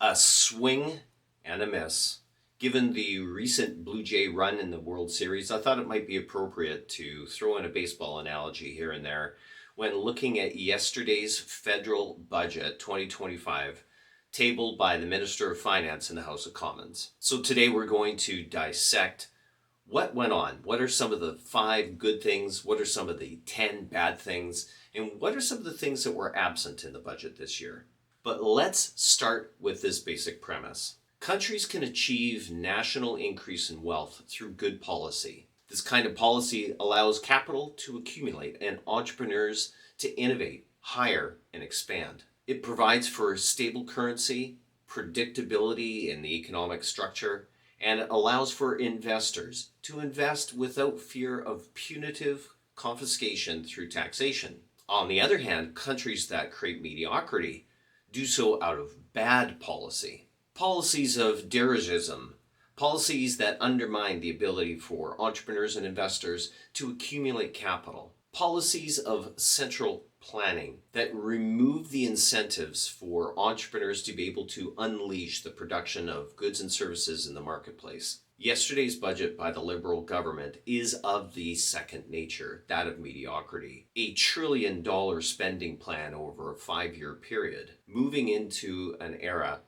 A swing and a miss. Given the recent Blue Jay run in the World Series, I thought it might be appropriate to throw in a baseball analogy here and there when looking at yesterday's federal budget 2025 tabled by the Minister of Finance in the House of Commons. So today we're going to dissect what went on. What are some of the 5 good things? What are some of the 10 bad things? And what are some of the things that were absent in the budget this year? But let's start with this basic premise. Countries can achieve national increase in wealth through good policy. This kind of policy allows capital to accumulate and entrepreneurs to innovate, hire, and expand. It provides for stable currency, predictability in the economic structure, and it allows for investors to invest without fear of punitive confiscation through taxation. On the other hand, countries that create mediocrity do so out of bad policy. Policies of dirigism, policies that undermine the ability for entrepreneurs and investors to accumulate capital. Policies of central planning that remove the incentives for entrepreneurs to be able to unleash the production of goods and services in the marketplace. Yesterday's budget by the Liberal government is of the second nature, that of mediocrity. $1 trillion spending plan over a 5-year period, moving into an era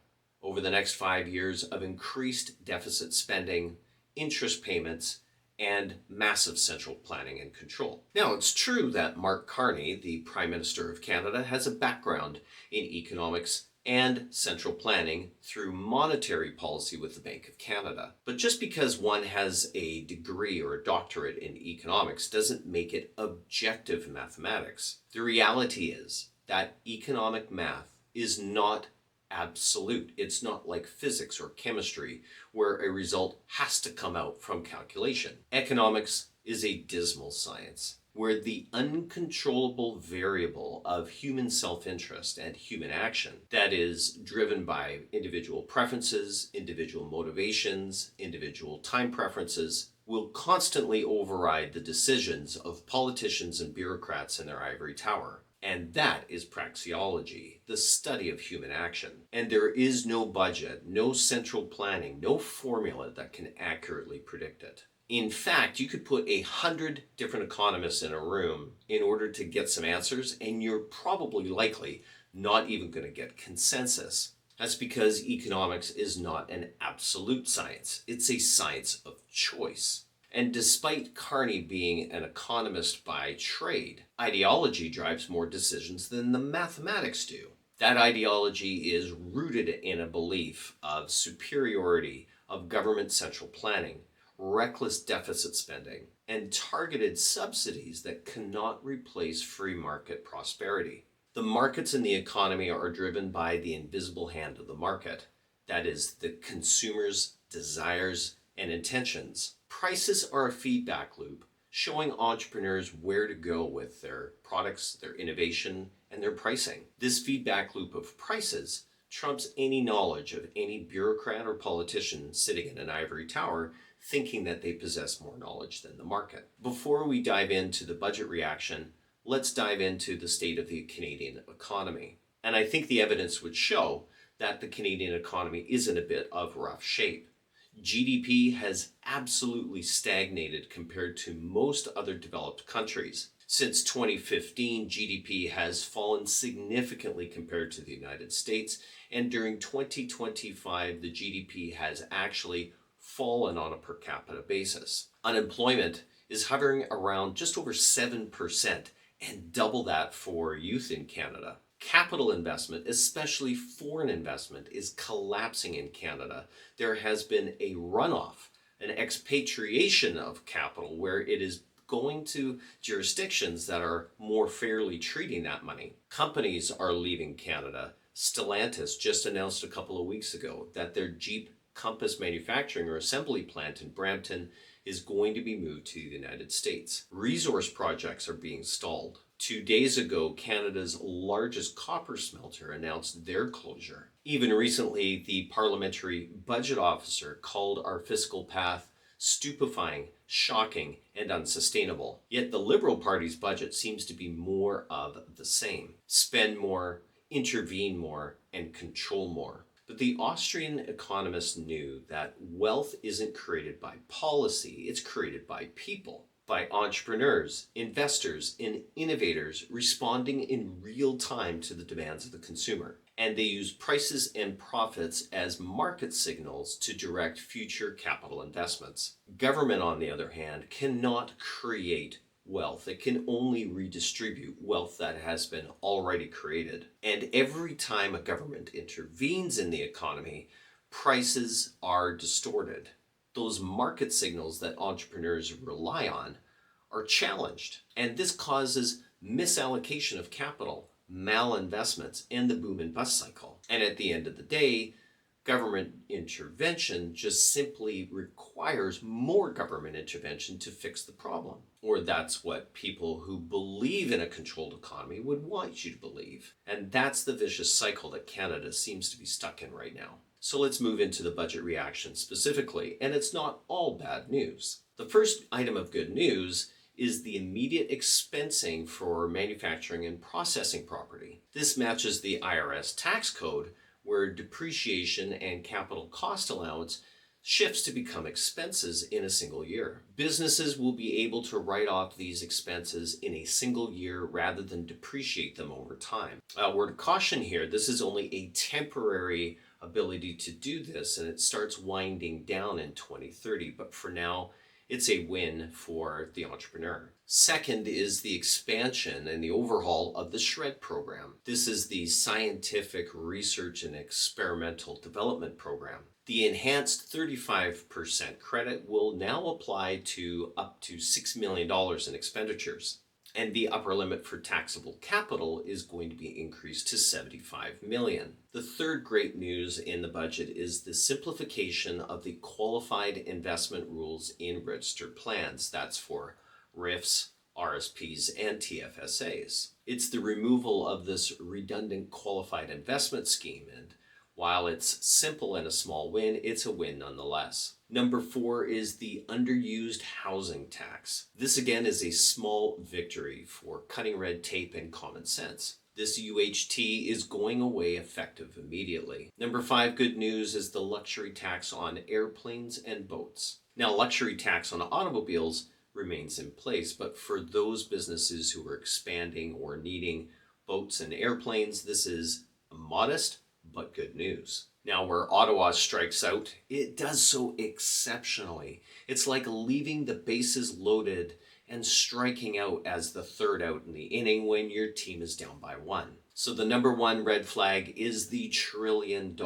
over the next 5 years of increased deficit spending, interest payments, and massive central planning and control. Now, it's true that Mark Carney, the Prime Minister of Canada, has a background in economics and central planning through monetary policy with the Bank of Canada. But just because one has a degree or a doctorate in economics doesn't make it objective mathematics. The reality is that economic math is not absolute. It's not like physics or chemistry where a result has to come out from calculation. Economics is a dismal science where the uncontrollable variable of human self-interest and human action, that is driven by individual preferences, individual motivations, individual time preferences, will constantly override the decisions of politicians and bureaucrats in their ivory tower. And that is praxeology, the study of human action. And there is no budget, no central planning, no formula that can accurately predict it. In fact, you could put 100 different economists in a room in order to get some answers, and you're probably likely not even going to get consensus. That's because economics is not an absolute science. It's a science of choice. And despite Carney being an economist by trade, ideology drives more decisions than the mathematics do. That ideology is rooted in a belief of superiority of government central planning, reckless deficit spending, and targeted subsidies that cannot replace free market prosperity. The markets in the economy are driven by the invisible hand of the market, that is, the consumer's desires and intentions. Prices are a feedback loop, showing entrepreneurs where to go with their products, their innovation, and their pricing. This feedback loop of prices trumps any knowledge of any bureaucrat or politician sitting in an ivory tower thinking that they possess more knowledge than the market. Before we dive into the budget reaction, let's dive into the state of the Canadian economy. And I think the evidence would show that the Canadian economy is in a bit of rough shape. GDP has absolutely stagnated compared to most other developed countries. Since 2015, GDP has fallen significantly compared to the United States, and during 2025, the GDP has actually fallen on a per capita basis. Unemployment is hovering around just over 7%, and double that for youth in Canada. Capital investment, especially foreign investment, is collapsing in Canada. There has been a runoff, an expatriation of capital where it is going to jurisdictions that are more fairly treating that money. Companies are leaving Canada. Stellantis just announced a couple of weeks ago that their Jeep Compass manufacturing or assembly plant in Brampton is going to be moved to the United States. Resource projects are being stalled. 2 days ago, Canada's largest copper smelter announced their closure. Even recently, the parliamentary budget officer called our fiscal path stupefying, shocking, and unsustainable. Yet the Liberal Party's budget seems to be more of the same. Spend more, intervene more, and control more. But the Austrian economists knew that wealth isn't created by policy, it's created by people, by entrepreneurs, investors, and innovators responding in real time to the demands of the consumer. And they use prices and profits as market signals to direct future capital investments. Government, on the other hand, cannot create wealth. It can only redistribute wealth that has been already created. And every time a government intervenes in the economy, prices are distorted. Those market signals that entrepreneurs rely on are challenged. And this causes misallocation of capital, malinvestments, and the boom and bust cycle. And at the end of the day, government intervention just simply requires more government intervention to fix the problem. Or that's what people who believe in a controlled economy would want you to believe. And that's the vicious cycle that Canada seems to be stuck in right now. So let's move into the budget reaction specifically, and it's not all bad news. The first item of good news is the immediate expensing for manufacturing and processing property. This matches the IRS tax code, where depreciation and capital cost allowance shifts to become expenses in a single year. Businesses will be able to write off these expenses in a single year rather than depreciate them over time. Word of caution here, this is only a temporary ability to do this, and it starts winding down in 2030, but for now, it's a win for the entrepreneur. Second is the expansion and the overhaul of the SHRED program. This is the Scientific Research and Experimental Development Program. The enhanced 35% credit will now apply to up to $6 million in expenditures. And the upper limit for taxable capital is going to be increased to $75 million. The third great news in the budget is the simplification of the qualified investment rules in registered plans. That's for RIFs, RSPs, and TFSAs. It's the removal of this redundant qualified investment scheme, and while it's simple and a small win, it's a win nonetheless. Number 4 is the underused housing tax. This again is a small victory for cutting red tape and common sense. This UHT is going away effective immediately. Number 5 good news is the luxury tax on airplanes and boats. Now, luxury tax on automobiles remains in place, but for those businesses who are expanding or needing boats and airplanes, this is modest but good news. Now, where Ottawa strikes out, it does so exceptionally. It's like leaving the bases loaded and striking out as the third out in the inning when your team is down by 1. So the number 1 red flag is the $1 trillion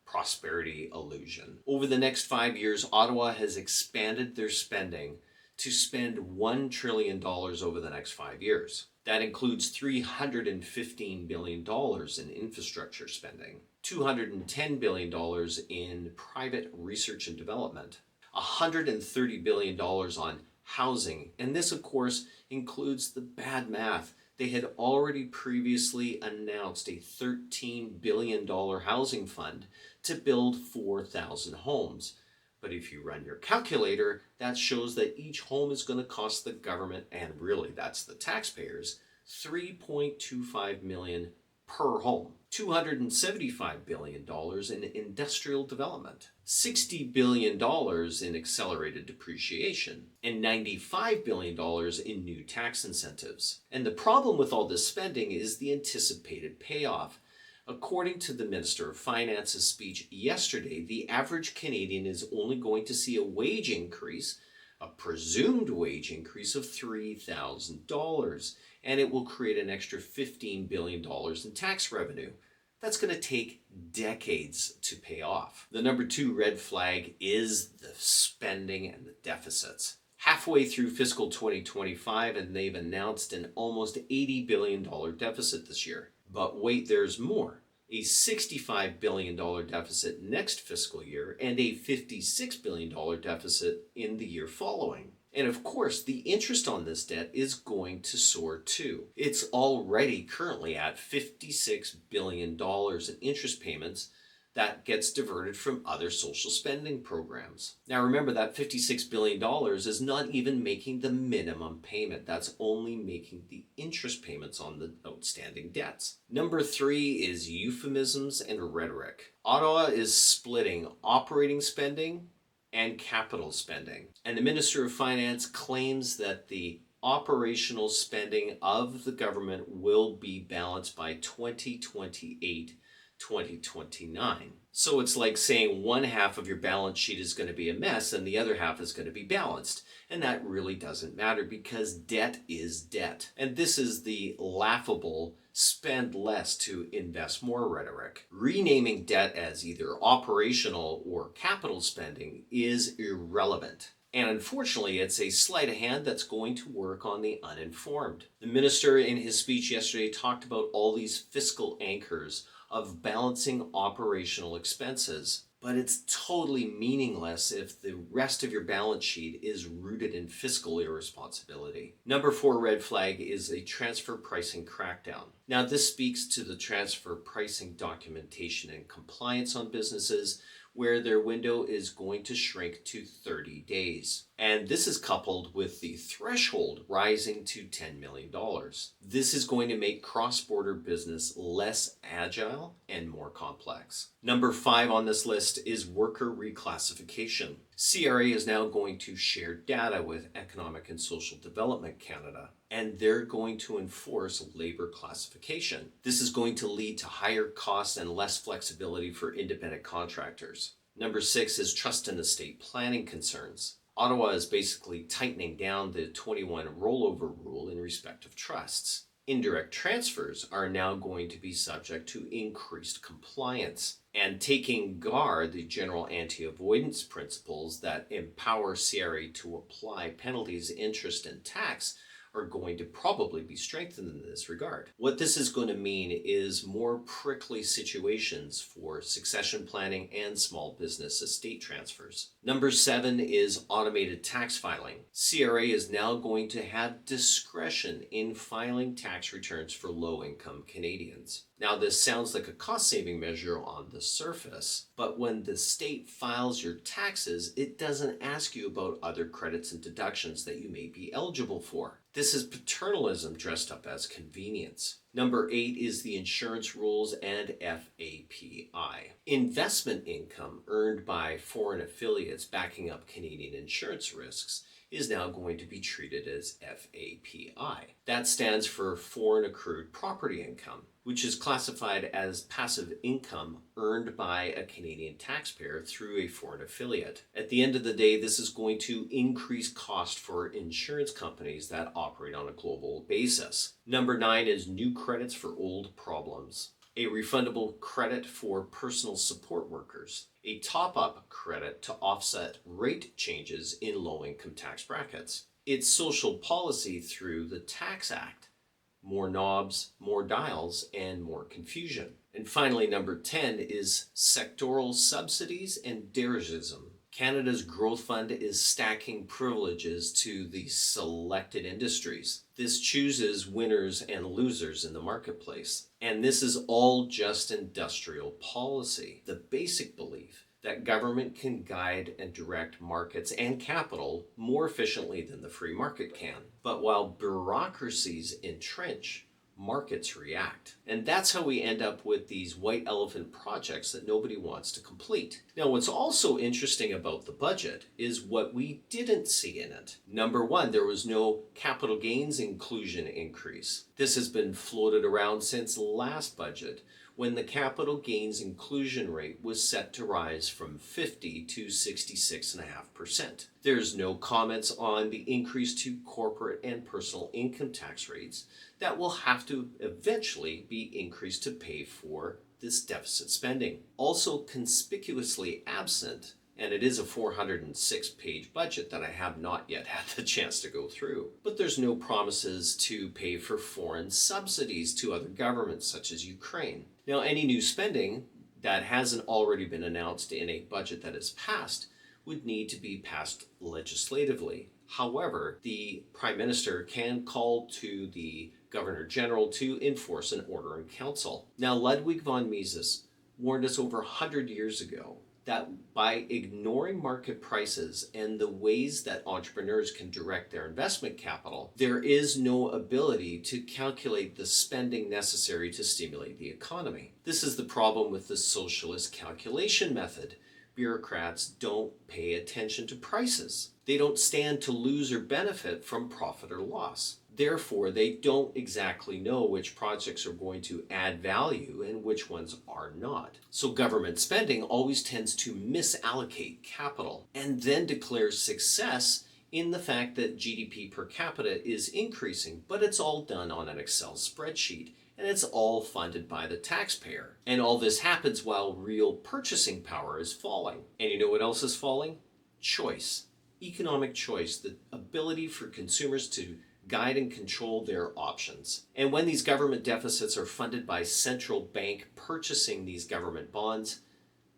prosperity illusion. Over the next 5 years, Ottawa has expanded their spending to spend $1 trillion over the next 5 years. That includes $315 billion in infrastructure spending, $210 billion in private research and development, $130 billion on housing. And this, of course, includes the bad math. They had already previously announced a $13 billion housing fund to build 4,000 homes. But if you run your calculator, that shows that each home is going to cost the government, and really that's the taxpayers, $3.25 million per home. $275 billion in industrial development, $60 billion in accelerated depreciation, and $95 billion in new tax incentives. And the problem with all this spending is the anticipated payoff. According to the Minister of Finance's speech yesterday, the average Canadian is only going to see a wage increase, a presumed wage increase of $3,000, and it will create an extra $15 billion in tax revenue. That's going to take decades to pay off. The number 2 red flag is the spending and the deficits. Halfway through fiscal 2025, and they've announced an almost $80 billion deficit this year. But wait, there's more. A $65 billion deficit next fiscal year and a $56 billion deficit in the year following. And of course, the interest on this debt is going to soar too. It's already currently at $56 billion in interest payments that gets diverted from other social spending programs. Now remember that $56 billion is not even making the minimum payment. That's only making the interest payments on the outstanding debts. Number 3 is euphemisms and rhetoric. Ottawa is splitting operating spending and capital spending. And the Minister of Finance claims that the operational spending of the government will be balanced by 2028 2029. So it's like saying one half of your balance sheet is going to be a mess and the other half is going to be balanced. And that really doesn't matter because debt is debt. And this is the laughable spend less to invest more rhetoric. Renaming debt as either operational or capital spending is irrelevant. And unfortunately, it's a sleight of hand that's going to work on the uninformed. The minister in his speech yesterday talked about all these fiscal anchors of balancing operational expenses, but it's totally meaningless if the rest of your balance sheet is rooted in fiscal irresponsibility. Number 4 red flag is a transfer pricing crackdown. Now, this speaks to the transfer pricing documentation and compliance on businesses where their window is going to shrink to 30 days. And this is coupled with the threshold rising to $10 million. This is going to make cross-border business less agile and more complex. Number 5 on this list is worker reclassification. CRA is now going to share data with Economic and Social Development Canada, and they're going to enforce labor classification. This is going to lead to higher costs and less flexibility for independent contractors. Number 6 is trust and estate planning concerns. Ottawa is basically tightening down the 21 rollover rule in respect of trusts. Indirect transfers are now going to be subject to increased compliance. And taking guard, the general anti-avoidance principles that empower CRA to apply penalties, interest, and tax are going to probably be strengthened in this regard. What this is going to mean is more prickly situations for succession planning and small business estate transfers. Number 7 is automated tax filing. CRA is now going to have discretion in filing tax returns for low-income Canadians. Now, this sounds like a cost-saving measure on the surface, but when the state files your taxes, it doesn't ask you about other credits and deductions that you may be eligible for. This is paternalism dressed up as convenience. Number 8 is the insurance rules and FAPI. Investment income earned by foreign affiliates backing up Canadian insurance risks is now going to be treated as FAPI. That stands for Foreign Accrued Property Income, which is classified as passive income earned by a Canadian taxpayer through a foreign affiliate. At the end of the day, this is going to increase cost for insurance companies that operate on a global basis. Number 9 is new credits for old problems. A refundable credit for personal support workers, a top-up credit to offset rate changes in low-income tax brackets. It's social policy through the Tax Act. More knobs, more dials, and more confusion. And finally, number 10 is sectoral subsidies and dirigism. Canada's Growth Fund is stacking privileges to the selected industries. This chooses winners and losers in the marketplace. And this is all just industrial policy. The basic belief that government can guide and direct markets and capital more efficiently than the free market can. But while bureaucracies entrench, markets react. And that's how we end up with these white elephant projects that nobody wants to complete. Now, what's also interesting about the budget is what we didn't see in it. Number 1, there was no capital gains inclusion increase. This has been floated around since last budget, when the capital gains inclusion rate was set to rise from 50 to 66.5%. There's no comments on the increase to corporate and personal income tax rates that will have to eventually be increased to pay for this deficit spending. Also conspicuously absent, and it is a 406-page budget that I have not yet had the chance to go through. But there's no promises to pay for foreign subsidies to other governments such as Ukraine. Now, any new spending that hasn't already been announced in a budget that is passed would need to be passed legislatively. However, the Prime Minister can call to the Governor General to enforce an order in council. Now, Ludwig von Mises warned us over 100 years ago that by ignoring market prices and the ways that entrepreneurs can direct their investment capital, there is no ability to calculate the spending necessary to stimulate the economy. This is the problem with the socialist calculation method. Bureaucrats don't pay attention to prices. They don't stand to lose or benefit from profit or loss. Therefore, they don't exactly know which projects are going to add value and which ones are not. So government spending always tends to misallocate capital and then declares success in the fact that GDP per capita is increasing, but it's all done on an Excel spreadsheet. And it's all funded by the taxpayer. And all this happens while real purchasing power is falling. And you know what else is falling? Choice. Economic choice. The ability for consumers to guide and control their options. And when these government deficits are funded by central bank purchasing these government bonds,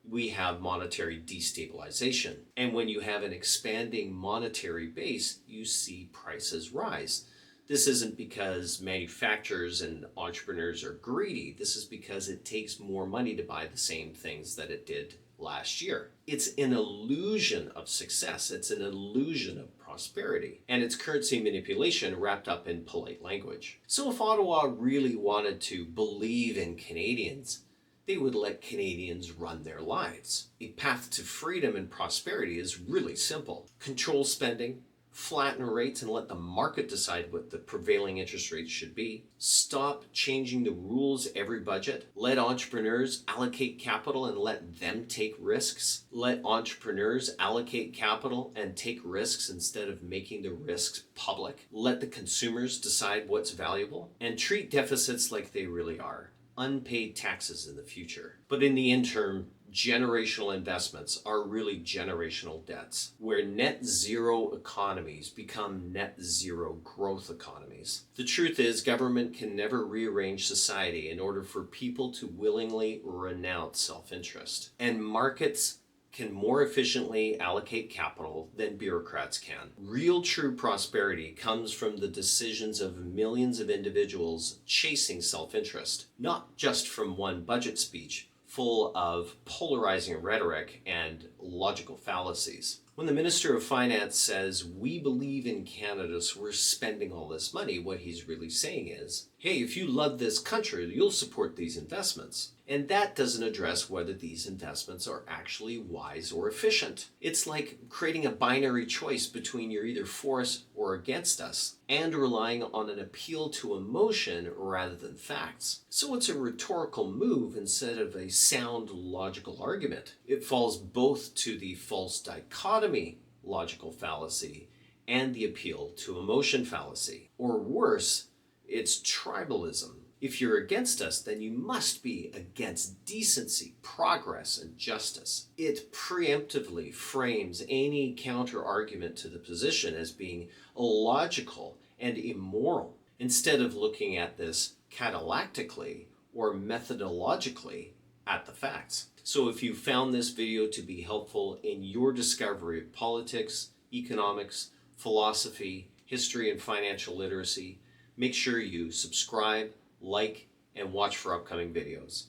we have monetary destabilization. And when you have an expanding monetary base, you see prices rise. This isn't because manufacturers and entrepreneurs are greedy. This is because it takes more money to buy the same things that it did last year. It's an illusion of success. It's an illusion of prosperity. And it's currency manipulation wrapped up in polite language. So if Ottawa really wanted to believe in Canadians, they would let Canadians run their lives. A path to freedom and prosperity is really simple. Control spending, flatten rates and let the market decide what the prevailing interest rates should be. Stop changing the rules every budget. Let entrepreneurs allocate capital and let them take risks. Let entrepreneurs allocate capital and take risks instead of making the risks public. Let the consumers decide what's valuable and treat deficits like they really are. Unpaid taxes in the future. But in the interim, generational investments are really generational debts, where net zero economies become net zero growth economies. The truth is, government can never rearrange society in order for people to willingly renounce self-interest. And markets can more efficiently allocate capital than bureaucrats can. Real true prosperity comes from the decisions of millions of individuals chasing self-interest, not just from one budget speech full of polarizing rhetoric and logical fallacies. When the Minister of Finance says, "We believe in Canada, so we're spending all this money," what he's really saying is, hey, if you love this country, you'll support these investments. And that doesn't address whether these investments are actually wise or efficient. It's like creating a binary choice between you're either for us or against us, and relying on an appeal to emotion rather than facts. So it's a rhetorical move instead of a sound logical argument. It falls both to the false dichotomy logical fallacy and the appeal to emotion fallacy. Or worse, it's tribalism. If you're against us, then you must be against decency, progress, and justice. It preemptively frames any counter-argument to the position as being illogical and immoral, instead of looking at this catalactically or methodologically at the facts. So if you found this video to be helpful in your discovery of politics, economics, philosophy, history, and financial literacy, make sure you subscribe, like, and watch for upcoming videos.